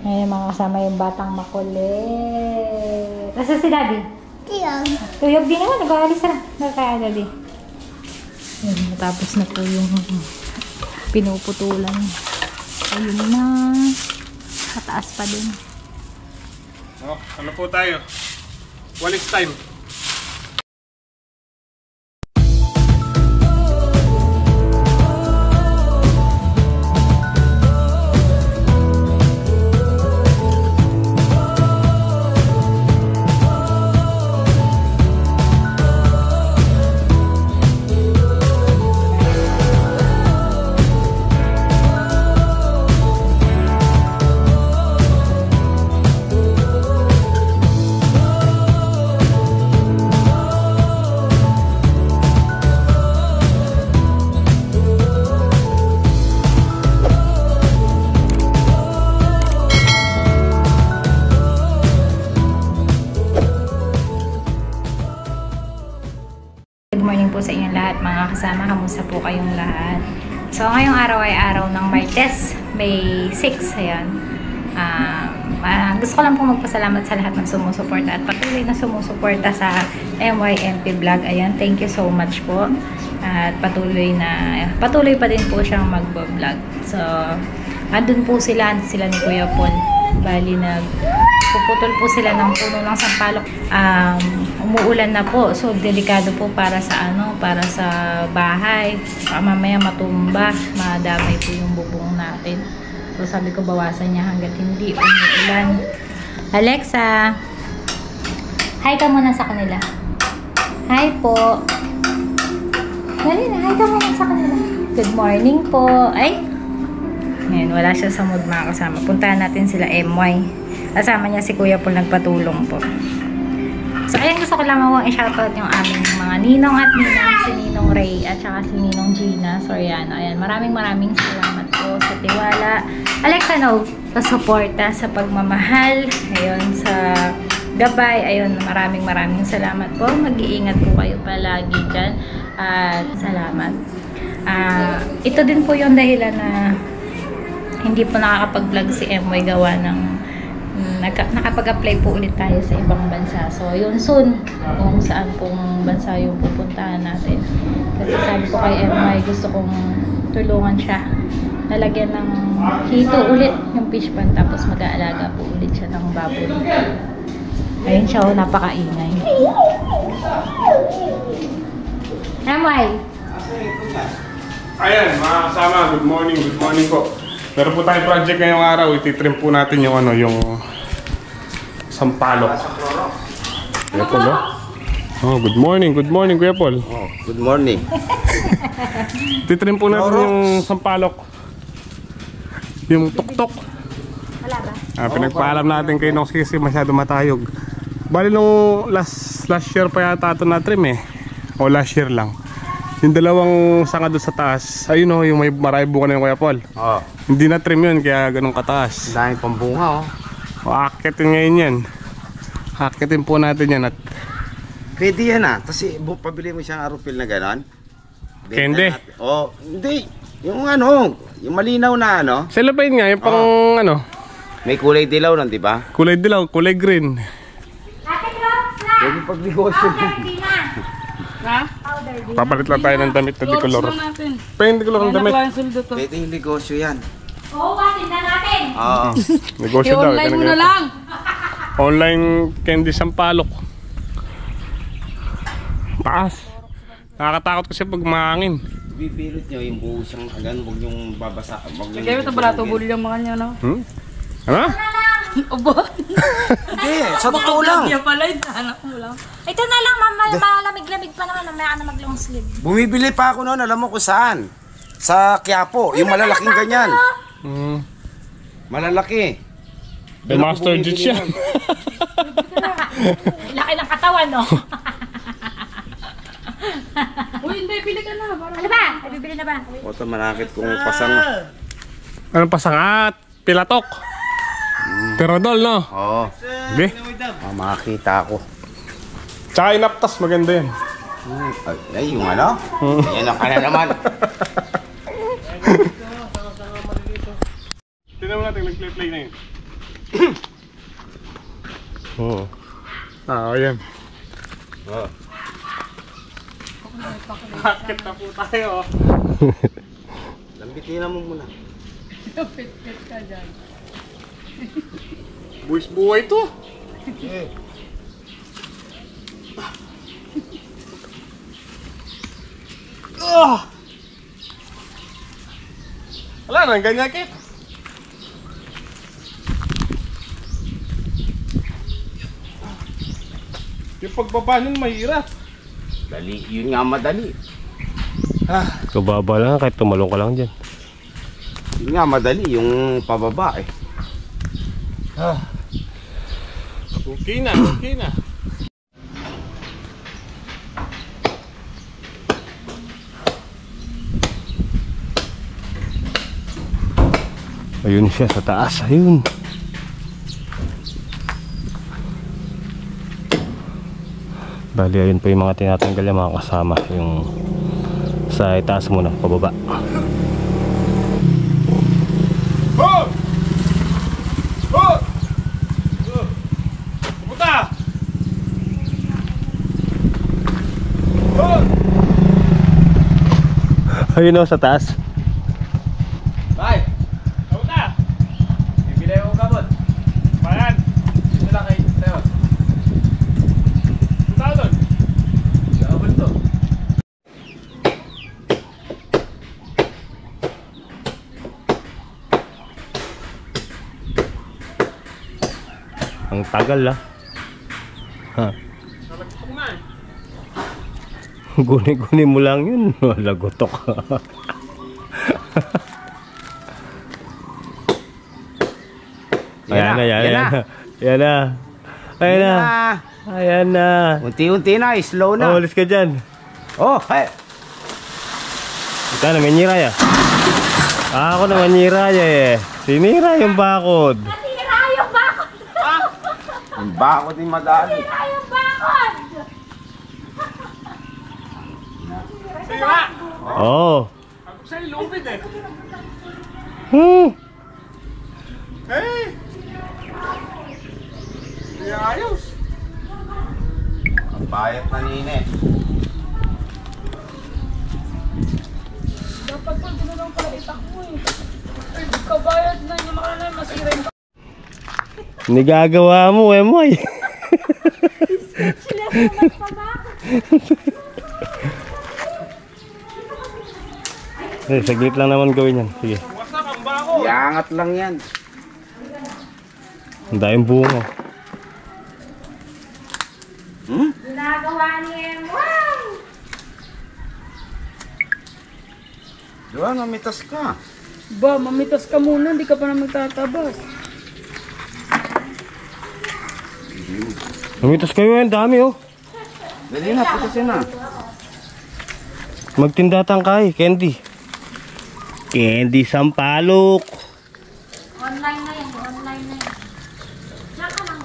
Ngayon mga kasama yung batang makulit. Nasa si Daddy? Tuyog. Tuyog din naman. Nag-aalis na. Nagkaya Daddy. Yun, natapos na po yung pinuputulan. Ayun na. Mataas pa din. Oh, ano po tayo? Walis time. Good morning po sa inyong lahat mga kasama. Kamusta po kayong lahat? So ngayong araw ay araw ng Martes, May 6. Ayan. Gusto ko lang po magpasalamat sa lahat ng sumusuporta at patuloy na sumusuporta sa MYMP Vlog. Ayan, thank you so much po. At patuloy pa din po siyang magbo-vlog. So andun po sila ni Kuya Paul. Bali puputol po sila ng puno ng sampalok. Umuulan na po, so delikado po para sa bahay. Mamaya matumba, madamay po yung bubong natin. So sabi ko bawasan niya hanggat hindi umuulan. Alexa, hi ka muna sa kanila. Hi po. Dali na, hi ka muna sa kanila. Good morning po. Ay, ngayon wala siya sa mood mga kasama. Puntahan natin sila MY. Kasama niya si Kuya Paul, nagpatulong po. So, ayan, gusto ko lang i-shoutout yung aming mga ninong at ninang, si Ninong Ray at saka si Ninong Gina Soriano. Ayan, maraming salamat po sa tiwala. Alexa, no, sa suporta, sa pagmamahal, ayun, sa gabay, ayun, maraming salamat po. Mag-iingat po kayo palagi dyan. At salamat. Ito din po yung dahilan na hindi po nakakapag-vlog si MY gawa ng nakapag-apply po ulit tayo sa ibang bansa. So, yun soon kung saan pong bansa yung pupuntahan natin. Kasi sabi ko kay MY, gusto kong tulungan siya. Lalagyan ng hito ulit yung fish pan, tapos mag-aalaga po ulit siya ng baboy. Ayun siya, napakaingay. MY! Ayan, mga kasama, good morning po. Meron po tayong project ngayong araw. Ititrim po natin yung yung sampalok. Kuya Paul, oh, good morning Kuya Paul. Oh, good morning. Ititrim po natin yung sampalok. Yung tuktok. Wala ba? Pinagpaalam natin kay Nong Sisi, masyado matayog. Bali nung last year pa yata ito na-trim o last year lang. Yung dalawang sanga doon sa taas, ayun yung may marami bunga na yung Kuya Paul. Oh. Hindi na trim yun, kaya ganun kataas. Daming pambunga Akitin ngayon yan. Akitin po natin yan at... Pwede yan kasi pabili mo siyang arupil na gano'n. Kende? Hindi. Yung yung malinaw na Cellophane nga, yung pang May kulay dilaw nun, di ba? kulay dilaw, kulay green. Ate Crocs na! Pwede pagnegosyo. Hindi na! Ha? Papalit lang tayo ng damit na dikolor. Pwede dikolor ng damit. Pwede yung negosyo yan. Oo, tinda natin! Oo. Negosyo daw. I-online mo na lang. Online candy sampalok. Taas. Nakakatakot kasi pag mahangin. Bipilot nyo yung buo siyang huwag yung babasa. Kaya ito barato, buli lang mga niya, no? Ano? Obo. Hindi, sa totoo lang. Kaya pala, anak mo lang. Ito na lang, malamig-lamig pa naman. Mamaya ka na mag-long sleeve. Bumibili pa ako noon, alam mo kung saan? Sa Quiapo, yung malalaking ganyan. Malalaki. The Master Jit siya. Laki ng katawan, no? Uy, hindi, pili ka na. Ano ba? Bibili na ba? Oto manakit kung pasang. Anong pasangat? Pilatok. Terodol, no? Oo. Hindi. Makakita ako. Tsaka inaptas, maganda yan. Ay, yung yan ang kana naman. Tignan mo natin, nag-play na yun. Oo. Ayan. Oh. Bakit na po tayo? Lambitin mo muna. Pit-pit ka dyan. Buwis buhay to. Okay. Wala nang ganyan, Kit. Yung pagbaba nun mahirap. Dali, yun nga madali. Kababa lang, kahit tumalong ka lang dyan. Yun nga madali, yung pababa eh. Okay na, okay na. Ayun siya sa taas, ayun. Bali, ayun po yung mga tinatanggal yung mga kasama. Yung sa itaas muna, pababa. Oh! Oh! Pupunta! Oh! Ayun o, sa taas. Bye! Pupunta! Bibili ako kabot. Payan! Dito lang kayo. Tayo. Punta ka doon! Kabot to. Ang tagal ha. Guni-guni mo lang yun. Lagotok. Ayan na, ayan na. Ayan na. Ayan na. Ayan na. Unti-unti na, slow na. Oh, alis ka dyan. Oh, hey. Ito na, may niraya. Ako naman niraya eh. Sinira yung bakod. Nasira yung bakod! Yung bakod din madali. Nasira yung bakod! Sira! Oo. Ako sa'yo lubid eh. Hey! Hindi ayos. Ang bayat na nine. Dapat po, ginanong pala itak mo eh. Ay, kabayad na yung makala na masira yung Nagagawa mo eh, Moy. Sila sa magpabakod. Eh, saglit lang naman gawin yan. Sige. Iangat lang yan. Ang daming bunga. Ginagawa niya. Wow! Diba, mamitas ka. Ba, mamitas ka muna, hindi ka pa na magtatabas. Namitas kayo yan, dami oh. Dali na, putasin na. Magtinda tangkay, candy. Candy sampalok. Online na yan, online na yan. Saka lang.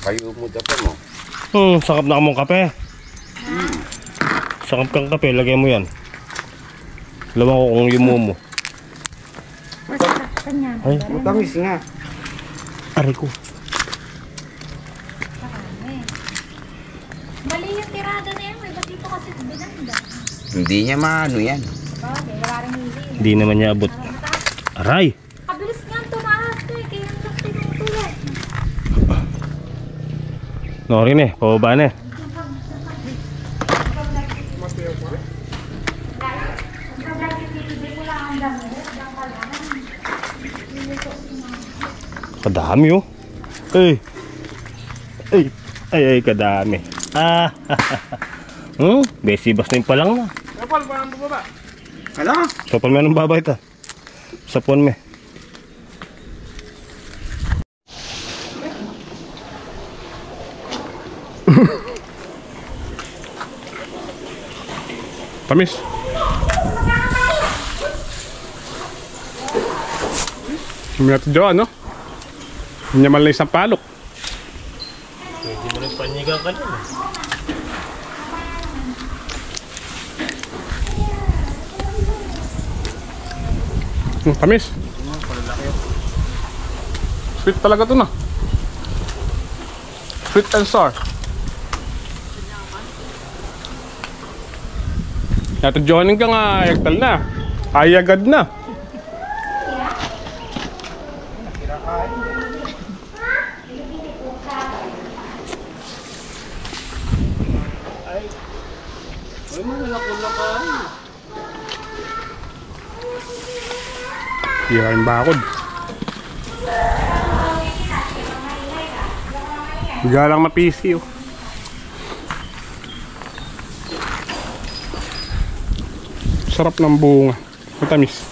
Kayo mo dapat mo. Sakap na mong kape. Sakap kang kape, lagay mo yan. Lawan ko kung yung mo. Masarap ka niya. Ay, Matamis nga. aray ko. Mali yung tirada na yan. Ba't dito kasi binanda? Hindi niya maano yan. Okay, wala rin hindi. Hindi naman niya abot. Aray! Kabilis nga tumaas ko eh. Kaya hanggang tinutulog. Norin eh, pababa na eh. Kadami oh. Ay. Ay, kadami. Besibas na yung palang na. Kapal ba ang bubaba? Hala? Sopal mo ng babay ta. Sapon me. Tamis. Hindi natin dyan, no? Hindi naman lang isang palok. Pwede mo rin panigang ka dyan. Tamis. Sweet talaga to na. Sweet and sour. Nato joining ka nga, ayagtal na. Ayagad na. Hira yung bakod. Higa lang mapisi oh. Sarap ng bunga. Matamis.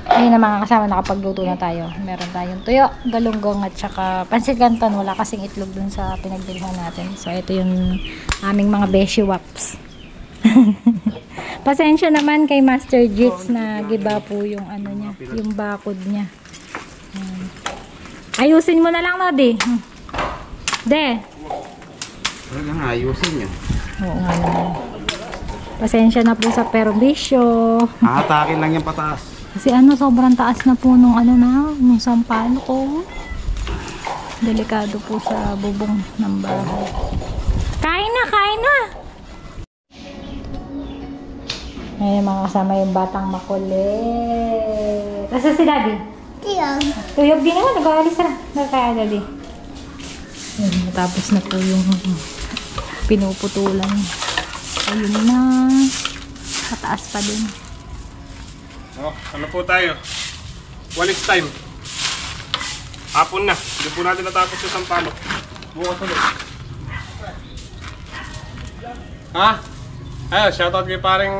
Ayun na mga kasama, nakapagluto na tayo. Meron tayong tuyo, galunggong at saka pansit canton. Wala kasing itlog dun sa pinagbilhan natin. So ito yung aming mga beshi waps. Pasensya naman kay Master Jits na giba po yung ano niya, yung bakod niya. Ayusin mo na lang, Nodi. De. Ano nga, ayusin nyo. Oo nga naman. Pasensya na po sa perwisyo. Ahatakin lang yung pataas. Kasi ano, sobrang taas na po nung ano na, nung sampalo ko. Delikado po sa bubong ng bahay. Kain na, kain na! Ayun mga kasama yung batang makulit. Asa si Daddy? Tuyog din naman, nag-aalis na. Nagkaya Daddy. Ayun, natapos na po yung pinuputulan. Ayun na. Mataas pa din. Oh, ano po tayo? Walis time. Hapon na. Hindi po natin natapos yung sampalo. Bukas ulit. Ha? Ayun, shoutout kay paring...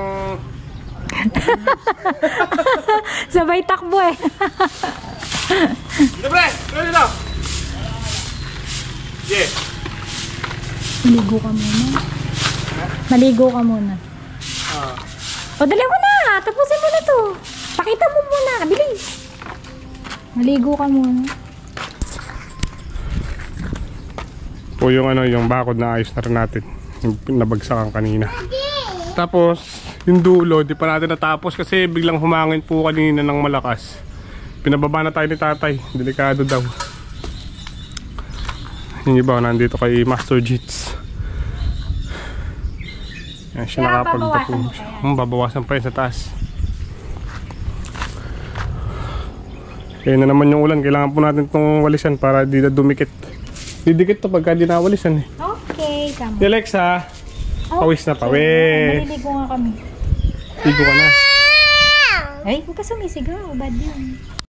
Sabay takbo eh. Libre! Libre dito! Yeah. Maligo ka muna. Maligo ka muna. O, dali mo na. Tapusin mo na to. Pakita mo muna. Bilis. Maligo ka muna. Po yung ano, yung bakod na ayos na rin natin. Yung nabagsakan kanina. Tapos, yung dulo, di pa natin natapos kasi biglang humangin po kanina ng malakas. Pinababa na tayo ni tatay. Delikado daw. Yung iba, nandito kay Master Jits. Yan siya nakapagtapos. Babawasan pa yun sa taas. Kaya na naman yung ulan. Kailangan po natin itong walisan para di na dumikit. Didikit to pagka di nawalisan eh. Okay, tama. Alexa, pawis na pawis. Maliligo nga kami. Ligo ka na. Ay, huwag ka sumisigaw. Bad yun.